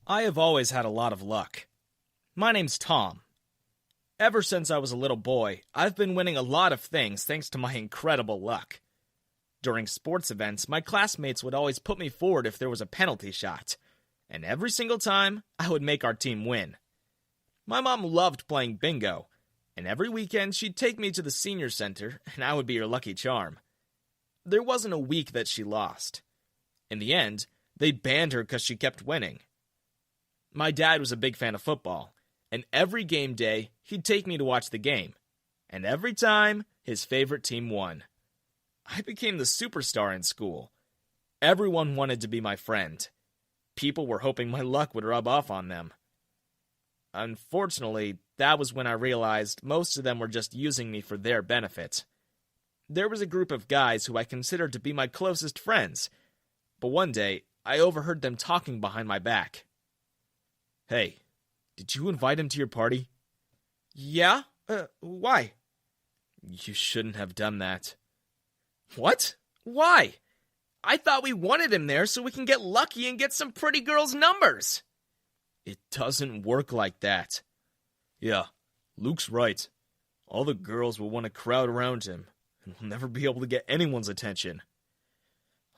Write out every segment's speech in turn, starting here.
I have always had a lot of luck. My name's Tom. Ever since I was a little boy, I've been winning a lot of things thanks to my incredible luck. During sports events, my classmates would always put me forward if there was a penalty shot, and every single time, I would make our team win. My mom loved playing bingo, and every weekend she'd take me to the senior center, and I would be her lucky charm. There wasn't a week that she lost. In the end, they banned her because she kept winning. My dad was a big fan of football, and every game day, he'd take me to watch the game. And every time, his favorite team won. I became the superstar in school. Everyone wanted to be my friend. People were hoping my luck would rub off on them. Unfortunately, that was when I realized most of them were just using me for their benefit. There was a group of guys who I considered to be my closest friends, but one day, I overheard them talking behind my back. "Hey, did you invite him to your party?" "Yeah? Why?" "You shouldn't have done that." "What? Why? I thought we wanted him there so we can get lucky and get some pretty girls' numbers." "It doesn't work like that." "Yeah, Luke's right. All the girls will want to crowd around him, and we'll never be able to get anyone's attention."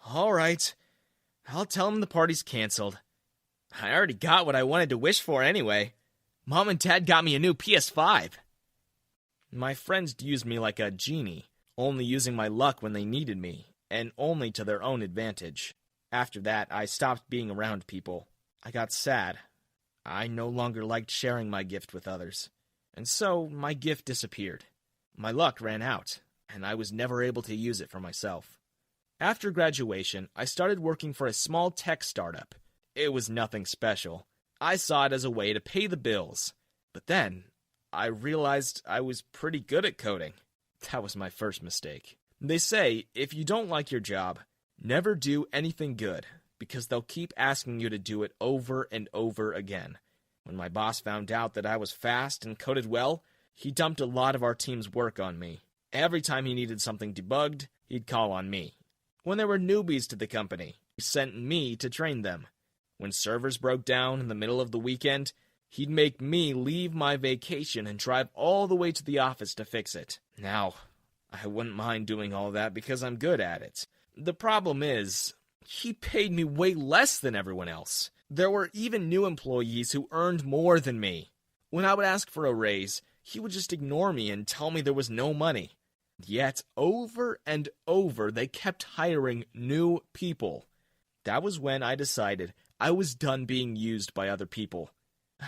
"All right. I'll tell him the party's canceled. I already got what I wanted to wish for anyway. Mom and Dad got me a new PS5. My friends used me like a genie, only using my luck when they needed me, and only to their own advantage. After that, I stopped being around people. I got sad. I no longer liked sharing my gift with others, and so my gift disappeared. My luck ran out, and I was never able to use it for myself. After graduation, I started working for a small tech startup. It was nothing special. I saw it as a way to pay the bills. But then, I realized I was pretty good at coding. That was my first mistake. They say, if you don't like your job, never do anything good, because they'll keep asking you to do it over and over again. When my boss found out that I was fast and coded well, he dumped a lot of our team's work on me. Every time he needed something debugged, he'd call on me. When there were newbies to the company, he sent me to train them. When servers broke down in the middle of the weekend, he'd make me leave my vacation and drive all the way to the office to fix it. Now, I wouldn't mind doing all that because I'm good at it. The problem is, he paid me way less than everyone else. There were even new employees who earned more than me. When I would ask for a raise, he would just ignore me and tell me there was no money. Yet, over and over, they kept hiring new people. That was when I decided I was done being used by other people.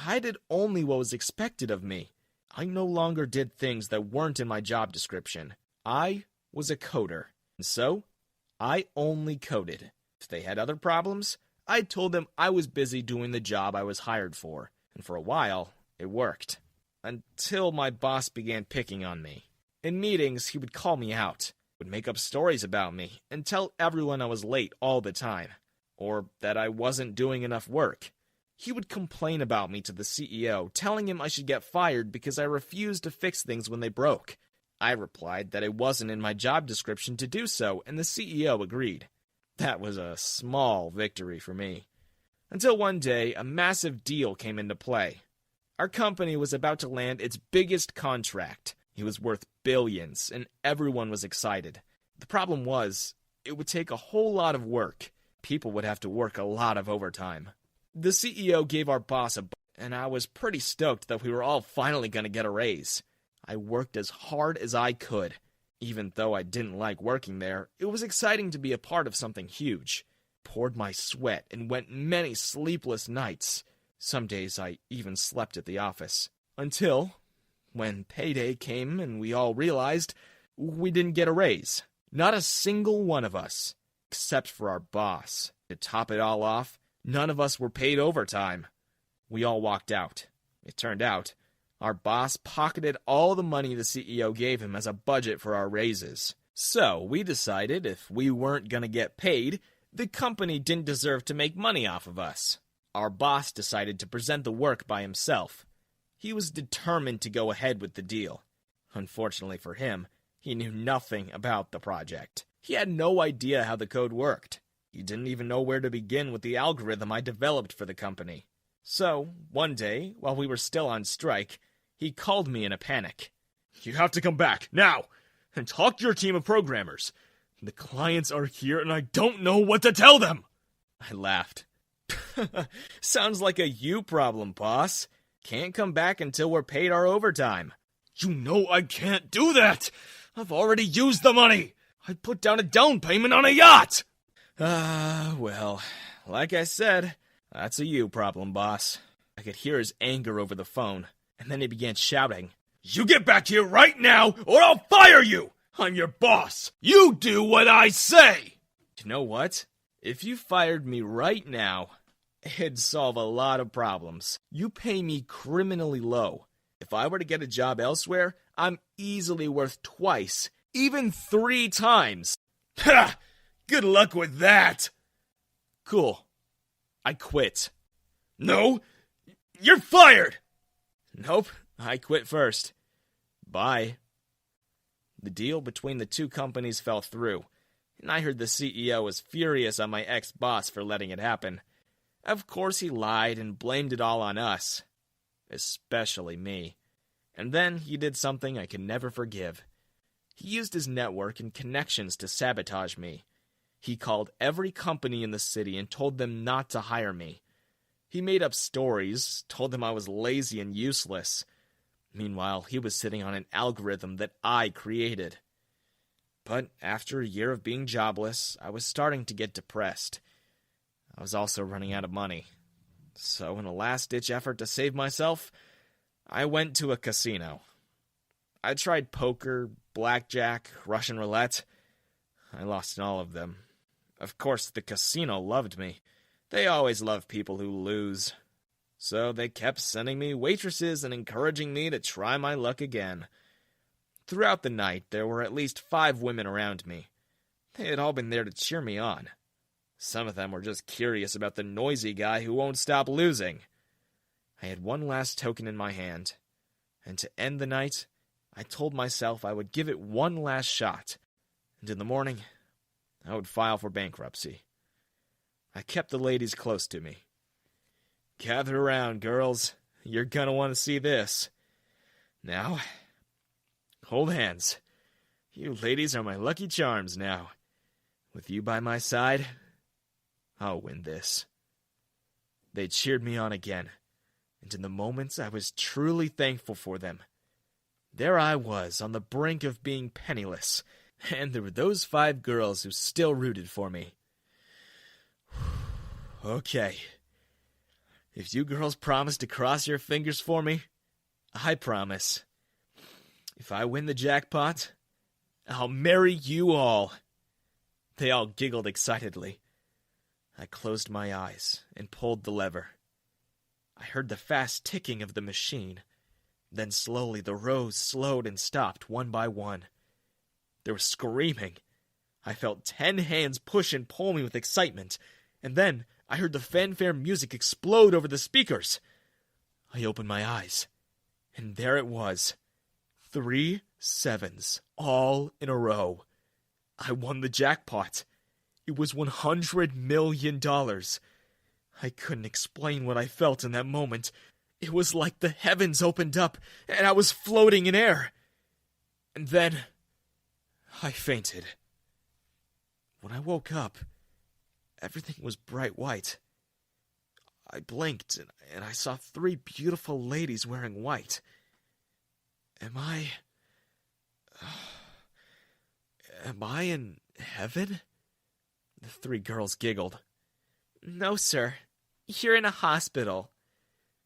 I did only what was expected of me. I no longer did things that weren't in my job description. I was a coder, and so I only coded. If they had other problems, I told them I was busy doing the job I was hired for, and for a while, it worked. Until my boss began picking on me. In meetings, he would call me out, would make up stories about me, and tell everyone I was late all the time, or that I wasn't doing enough work. He would complain about me to the CEO, telling him I should get fired because I refused to fix things when they broke. I replied that it wasn't in my job description to do so, and the CEO agreed. That was a small victory for me. Until one day, a massive deal came into play. Our company was about to land its biggest contract. It was worth billions, and everyone was excited. The problem was, it would take a whole lot of work. People would have to work a lot of overtime. The CEO gave our boss and I was pretty stoked that we were all finally going to get a raise. I worked as hard as I could. Even though I didn't like working there, it was exciting to be a part of something huge. Poured my sweat and went many sleepless nights. Some days I even slept at the office. Until, when payday came and we all realized we didn't get a raise. Not a single one of us. Except for our boss. To top it all off, none of us were paid overtime. We all walked out. It turned out, our boss pocketed all the money the CEO gave him as a budget for our raises. So we decided if we weren't going to get paid, the company didn't deserve to make money off of us. Our boss decided to present the work by himself. He was determined to go ahead with the deal. Unfortunately for him, he knew nothing about the project. He had no idea how the code worked. He didn't even know where to begin with the algorithm I developed for the company. So, one day, while we were still on strike, he called me in a panic. "You have to come back, now, and talk to your team of programmers. The clients are here and I don't know what to tell them." I laughed. "Sounds like a you problem, boss. Can't come back until we're paid our overtime." "You know I can't do that. I've already used the money. I put down a down payment on a yacht." Well, like I said, that's a you problem, boss. I could hear his anger over the phone, and then he began shouting, "You get back here right now, or I'll fire you! I'm your boss! You do what I say!" You know what? If you fired me right now, it'd solve a lot of problems. You pay me criminally low. If I were to get a job elsewhere, I'm easily worth twice, even 3 times. Ha! Good luck with that! Cool. I quit. No, you're fired! Nope, I quit first. Bye. The deal between the 2 companies fell through, and I heard the CEO was furious on my ex-boss for letting it happen. Of course he lied and blamed it all on us. Especially me. And then he did something I can never forgive. He used his network and connections to sabotage me. He called every company in the city and told them not to hire me. He made up stories, told them I was lazy and useless. Meanwhile, he was sitting on an algorithm that I created. But after a year of being jobless, I was starting to get depressed. I was also running out of money. So in a last-ditch effort to save myself, I went to a casino. I tried poker, blackjack, Russian roulette. I lost in all of them. Of course, the casino loved me. They always love people who lose. So they kept sending me waitresses and encouraging me to try my luck again. Throughout the night, there were at least 5 women around me. They had all been there to cheer me on. Some of them were just curious about the noisy guy who won't stop losing. I had one last token in my hand, and to end the night, I told myself I would give it one last shot, and in the morning, I would file for bankruptcy. I kept the ladies close to me. "Gather around, girls. You're gonna want to see this. Now, hold hands. You ladies are my lucky charms now. With you by my side, I'll win this." They cheered me on again, and in the moments I was truly thankful for them. There I was, on the brink of being penniless, and there were those 5 girls who still rooted for me. Okay. If you girls promise to cross your fingers for me, I promise. If I win the jackpot, I'll marry you all. They all giggled excitedly. I closed my eyes and pulled the lever. I heard the fast ticking of the machine. Then slowly the rows slowed and stopped one by one. There was screaming. I felt 10 hands push and pull me with excitement, and then I heard the fanfare music explode over the speakers. I opened my eyes, and there it was. 3 sevens, all in a row. I won the jackpot. It was $100 million. I couldn't explain what I felt in that moment. It was like the heavens opened up, and I was floating in air. And then I fainted. When I woke up, everything was bright white. I blinked, and I saw 3 beautiful ladies wearing white. Am I in heaven? The 3 girls giggled. No, sir. You're in a hospital.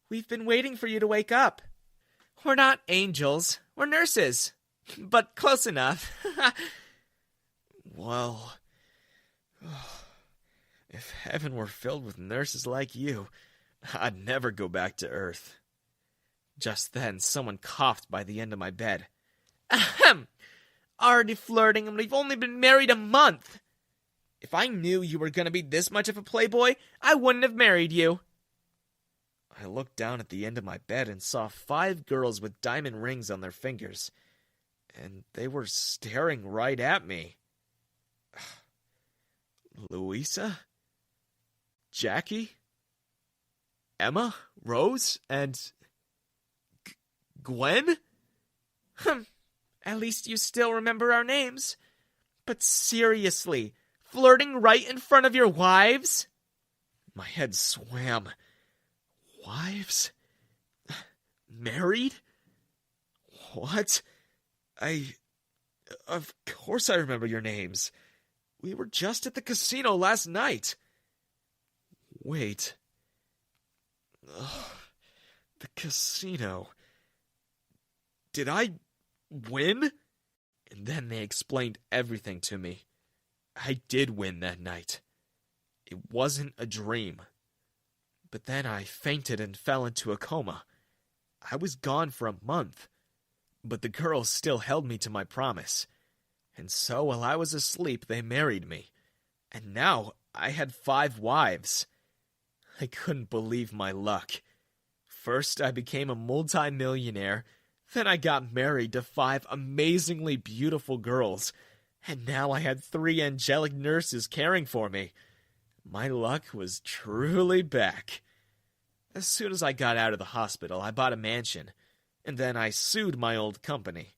We've been waiting for you to wake up. We're not angels. We're nurses. But close enough. Well, if heaven were filled with nurses like you, I'd never go back to Earth. Just then, someone coughed by the end of my bed. Ahem! Already flirting, and we've only been married a month. If I knew you were going to be this much of a playboy, I wouldn't have married you. I looked down at the end of my bed and saw 5 girls with diamond rings on their fingers, and they were staring right at me. Louisa? Jackie? Emma, Rose, and Gwen? At least you still remember our names. But seriously, flirting right in front of your wives? My head swam. Wives? Married? What? Of course I remember your names. We were just at the casino last night. Wait. Ugh, the casino. Did I win? And then they explained everything to me. I did win that night. It wasn't a dream. But then I fainted and fell into a coma. I was gone for a month. But the girls still held me to my promise. And so while I was asleep, they married me. And now I had 5 wives. I couldn't believe my luck. First, I became a multi-millionaire. Then I got married to 5 amazingly beautiful girls. And now I had 3 angelic nurses caring for me. My luck was truly back. As soon as I got out of the hospital, I bought a mansion. And then I sued my old company.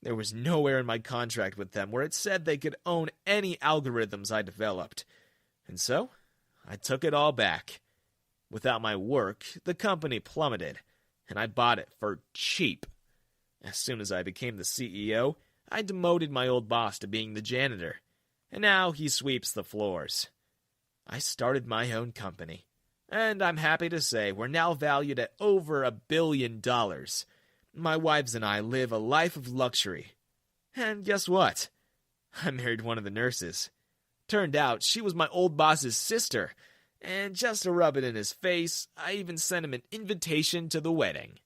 There was nowhere in my contract with them where it said they could own any algorithms I developed. And so, I took it all back. Without my work, the company plummeted, and I bought it for cheap. As soon as I became the CEO, I demoted my old boss to being the janitor, and now he sweeps the floors. I started my own company, and I'm happy to say we're now valued at over $1 billion. My wives and I live a life of luxury. And guess what? I married one of the nurses. Turned out she was my old boss's sister, and just to rub it in his face, I even sent him an invitation to the wedding.